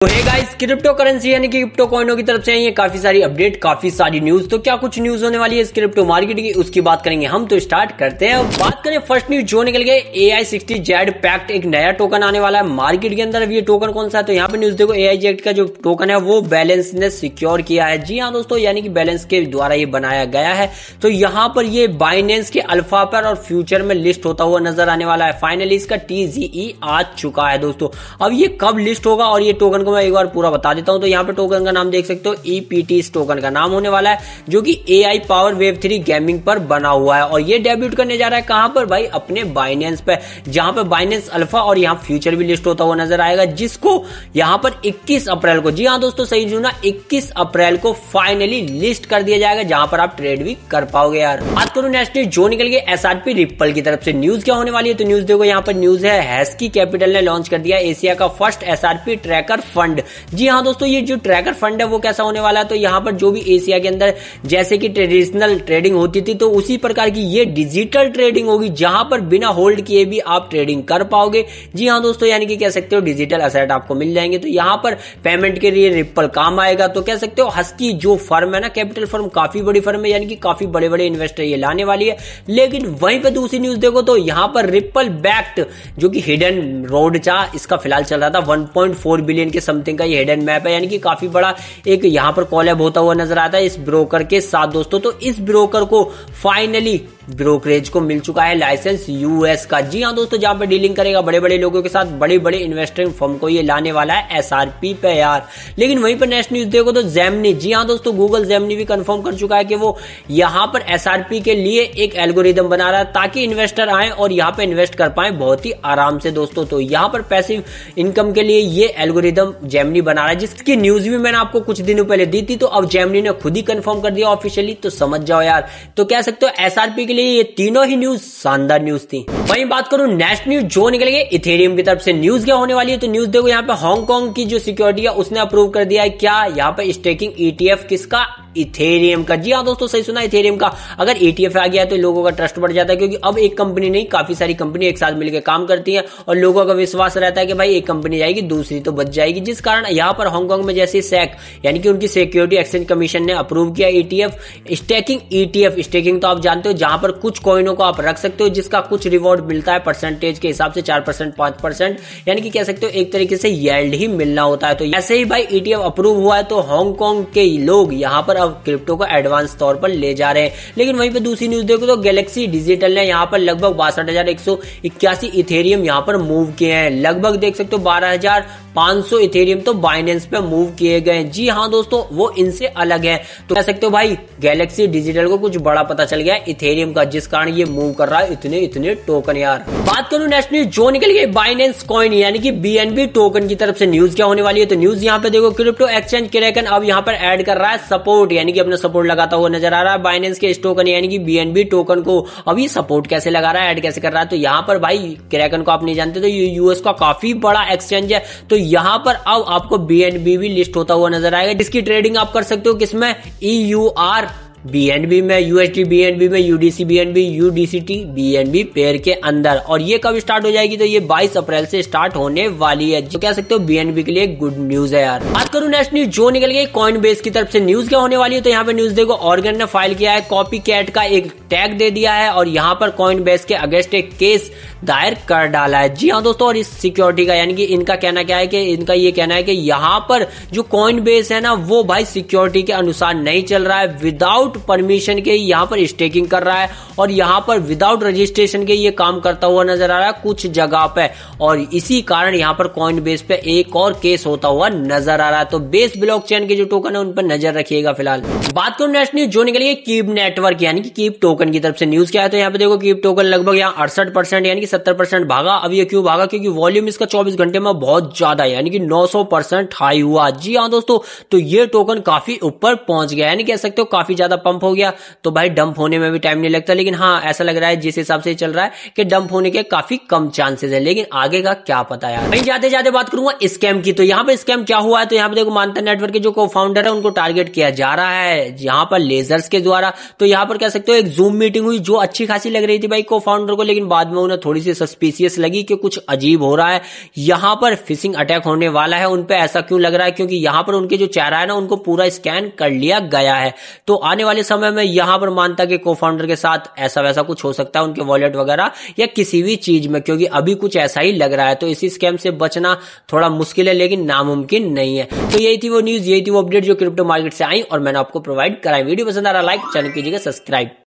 तो hey guys, crypto currency यानी कि क्रिप्टो कॉइनों की तरफ से आई है काफी सारी अपडेट, काफी सारी न्यूज। तो क्या कुछ न्यूज होने वाली है इस क्रिप्टो मार्केट की, उसकी बात करेंगे हम। तो स्टार्ट करते हैं। बात करें फर्स्ट न्यूज जो निकल गए, AI60Z पैक्ट एक नया टोकन आने वाला है मार्केट के अंदर। अब ये टोकन कौन सा है, तो यहाँ पे न्यूज देखो, AI का जो टोकन है वो बैलेंस ने सिक्योर किया है। जी हाँ दोस्तों, यानी कि बैलेंस के द्वारा ये बनाया गया है। तो यहाँ पर ये बाइनेंस के अल्फा पर और फ्यूचर में लिस्ट होता हुआ नजर आने वाला है। फाइनली इसका TZE आ चुका है दोस्तों। अब ये कब लिस्ट होगा और ये टोकन को मैं एक बार पूरा बता देता हूं। तो यहाँ पे टोकन का नाम देख सकते हो, EPT इस टोकन का नाम होने वाला है, जो कि AI पावर Web3 गेमिंग पर बना हुआ है। और ये डेब्यूट करने जा रहा है कहां पर भाई, अपने बाइनेंस पे, जहां पे बाइनेंस अल्फा और यहाँ फ्यूचर भी लिस्ट होता हुआ नजर आएगा, जिसको यहाँ पर 21 अप्रैल को, जी हाँ दोस्तों सही सुना, 21 अप्रैल को फाइनली लिस्ट कर दिया जाएगा, जहां पर आप ट्रेड भी कर पाओगे। यार बात करूं नेक्स्ट न्यूज जो निकल गई SRP रिपल की तरफ से। न्यूज क्या होने वाली है, तो न्यूज देखो यहाँ पर न्यूज है, हैस्की कैपिटल ने लॉन्च कर दिया एशिया का फर्स्ट SRP ट्रैकर फंड। जी हाँ दोस्तों, ये जो ट्रैकर फंड है वो कैसा होने वाला है, तो यहाँ पर जो भी एशिया के अंदर जैसे कि ट्रेडिशनल ट्रेडिंग होती थी, तो उसी प्रकार की ये डिजिटल ट्रेडिंग होगी, जहां पर बिना होल्ड किए भी आप ट्रेडिंग कर पाओगे। जी हाँ दोस्तों, यानी कि कह सकते हो डिजिटल असेट आपको मिल जाएंगे। तो यहाँ पर पेमेंट के लिए रिपल काम आएगा। तो कह सकते हो हस्की जो फर्म है ना, कैपिटल फर्म, काफी बड़ी फर्म है, यानी कि काफी बड़े बड़े इन्वेस्टर ये लाने वाली है। लेकिन वहीं पर दूसरी न्यूज देखो, तो यहाँ पर रिपल बैक्ड जो कि हिडन रोड इसका फिलहाल चल रहा था 1.4 बिलियन के समथिंग का ये हिडन मैप है, यानी कि काफी बड़ा एक यहाँ पर कॉलैब होता हुआ नजर आता है इस ब्रोकर के साथ दोस्तों। तो इस ब्रोकर को फाइनली ब्रोकरेज को मिल चुका है लाइसेंस US का। जी हाँ दोस्तों, जहां पर डीलिंग करेगा बड़े बड़े लोगों के साथ, बड़े बड़े इन्वेस्टिंग फर्म को ये लाने वाला है SRP पे यार। लेकिन वहीं पर नेक्स्ट न्यूज देखो तो जेमिनी, जी हाँ दोस्तों, गूगल जेमिनी भी कंफर्म कर चुका है कि वो यहाँ पर SRP के लिए एक एल्गोरिदम बना रहा है, ताकि इन्वेस्टर आए और यहाँ पे इन्वेस्ट कर पाए बहुत ही आराम से दोस्तों। तो यहाँ पर पैसिव इनकम के लिए ये एल्गोरिदम जेमिनी बना रहा है, जिसकी न्यूज भी मैंने आपको कुछ दिनों पहले दी थी। तो अब जेमिनी ने खुद ही कंफर्म कर दिया ऑफिशियली, तो समझ जाओ यार। तो कह सकते हो SRP के लिए ये तीनों ही न्यूज शानदार न्यूज थी। वहीं बात करूं नेक्स्ट न्यूज जो निकल गई इथेरियम की तरफ से। न्यूज क्या होने वाली है, तो न्यूज देखो यहाँ पे हांगकांग की जो सिक्योरिटी है उसने अप्रूव कर दिया है क्या, यहाँ पे स्टेकिंग ETF किसका, इथेरियम का। जी हाँ दोस्तों सही सुना, इथेरियम का। अगर ETF आ गया है तो लोगों का ट्रस्ट बढ़ जाता है, क्योंकि अब एक कंपनी नहीं, काफी सारी कंपनी एक साथ मिलकर काम करती है और लोगों का विश्वास रहता है कि भाई एक कंपनी जाएगी दूसरी तो बच जाएगी। जिस कारण यहाँ पर हांगकांग में जैसे SEC यानी कि उनकी सिक्योरिटी एक्सचेंज कमीशन ने अप्रूव किया ETF स्टेकिंग ETF। स्टेकिंग तो आप जानते हो, जहां पर कुछ कॉइनों को आप रख सकते हो, जिसका कुछ रिवॉर्ड मिलता है परसेंटेज के हिसाब से, 4% 5%, यानी कि कह सकते हो एक तरीके से यील्ड ही मिलना होता है। तो ऐसे ही भाई ETF अप्रूव हुआ है, तो हांगकांग के लोग यहाँ पर अब क्रिप्टो को एडवांस तौर पर ले जा रहे हैं। लेकिन वहीं पे दूसरी न्यूज देखो तो गैलेक्सी डिजिटल ने यहाँ पर लगभग 62,181 इथेरियम यहाँ पर मूव किए हैं। लगभग देख सकते हो 12,500 इथेरियम तो बाइनेंस पे मूव किए गए। जी हाँ दोस्तों, वो इनसे अलग है। तो कह सकते हो भाई गैलेक्सी डिजिटल को कुछ बड़ा पता चल गया इथेरियम का, जिस कारण ये मूव कर रहा है इतने टोकन यार। बात करूं नेक्स्ट न्यूज जो निकल गई बाइनेंस कॉइन यानी कि BNB टोकन की तरफ से। न्यूज क्या होने वाली है, तो न्यूज यहाँ पे देखो, क्रिप्टो एक्सचेंज क्रैकन अब यहाँ पर ऐड कर रहा है सपोर्ट, यानी कि अपना सपोर्ट लगाता हुआ नजर आ रहा है बाइनेंस के इस टोकन यानी कि BNB टोकन को। अब ये सपोर्ट कैसे लगा रहा है, ऐड कैसे कर रहा है, तो यहाँ पर भाई क्रैकन को आप नहीं जानते तो ये US का काफी बड़ा एक्सचेंज है। तो यहाँ पर अब आपको BNB भी लिस्ट होता हुआ नजर आएगा, जिसकी ट्रेडिंग आप कर सकते हो किसमें, EUR BNB में, USD BNB में, UDC BNB, UDCT BNB pair के अंदर। और ये कब स्टार्ट हो जाएगी, तो ये 22 अप्रैल से स्टार्ट होने वाली है, जो कह सकते हो BNB के लिए गुड न्यूज है यार। बात करूं नेक्स्ट न्यूज जो निकल गई कॉइनबेस की तरफ से। न्यूज क्या होने वाली है, तो यहाँ पे न्यूज देखो, ऑर्गन ने फाइल किया है कॉपी कैट का एक टैग दे दिया है और यहाँ पर कॉइनबेस के अगेंस्ट एक केस दायर कर डाला है। जी हाँ दोस्तों, और इस सिक्योरिटी का यानी कि इनका कहना क्या है, कि इनका ये कहना है कि यहाँ पर जो कॉइनबेस है ना, वो भाई सिक्योरिटी के अनुसार नहीं चल रहा है, विदाउट परमिशन के यहाँ पर स्टेकिंग कर रहा है और यहाँ पर विदाउट रजिस्ट्रेशन के ये काम करता हुआ नजर आ रहा है कुछ जगह पे। और इसी कारण यहाँ पर कॉइनबेस पे एक और केस होता हुआ नजर आ रहा है। तो बेस ब्लॉकचेन के जो टोकन है उन पर नजर रखिएगा फिलहाल। बात करूं नेक्स्ट न्यूज जो निकली है कीप नेटवर्क यानी कि कीप टोकन की तरफ से। न्यूज क्या है, तो यहाँ पे देखो कीप टोकन लगभग यहाँ 68% यानी कि 70% भागा। अब ये क्यों भागा, क्योंकि वॉल्यूम इसका 24 घंटे में बहुत ज्यादा है, यानी कि 900% हाई हुआ। जी हाँ दोस्तों, तो ये टोकन काफी ऊपर पहुंच गया, यानी कह सकते हो काफी ज्यादा पंप हो गया तो भाई डंप होने में भी टाइम नहीं लगता। लेकिन हाँ, ऐसा लग रहा है जिस हिसाब से चल रहा है कि डंप होने के काफी कम चांसेस है, लेकिन आगे का क्या पता यार। वहीं जाते जाते बात करूंगा स्कैम की। तो यहाँ पे स्कैम क्या हुआ है, तो यहाँ पे देखो मानता नेटवर्क के जो को फाउंडर है उनको टारगेट किया जा रहा है यहाँ पर लेजर्स के द्वारा। तो यहाँ पर कह सकते हो एक जूम मीटिंग हुई जो अच्छी खासी लग रही थी भाई को फाउंडर को, लेकिन बाद में उन्हें थोड़ी सी सस्पिशियस लगी कि कुछ अजीब हो रहा है, यहाँ पर फिशिंग अटैक होने वाला है उन पे। ऐसा क्यों लग रहा है, क्योंकि यहाँ पर उनके जो चेहरा है ना उनको पूरा स्कैन कर लिया गया है। तो आने वाले समय में यहाँ पर मानता के को फाउंडर के साथ ऐसा वैसा कुछ हो सकता है, उनके वॉलेट वगैरह या किसी भी चीज में, क्योंकि अभी कुछ ऐसा ही लग रहा है। तो इसी स्कैम से बचना थोड़ा मुश्किल है लेकिन नामुमकिन नहीं है। तो यही थी वो न्यूज, यही थी वो अपडेट जो क्रिप्टो मार्केट से आई और मैंने आपको प्रोवाइड कराई। वीडियो पसंद आ रहा लाइक, चैनल कीजिएगा सब्सक्राइब।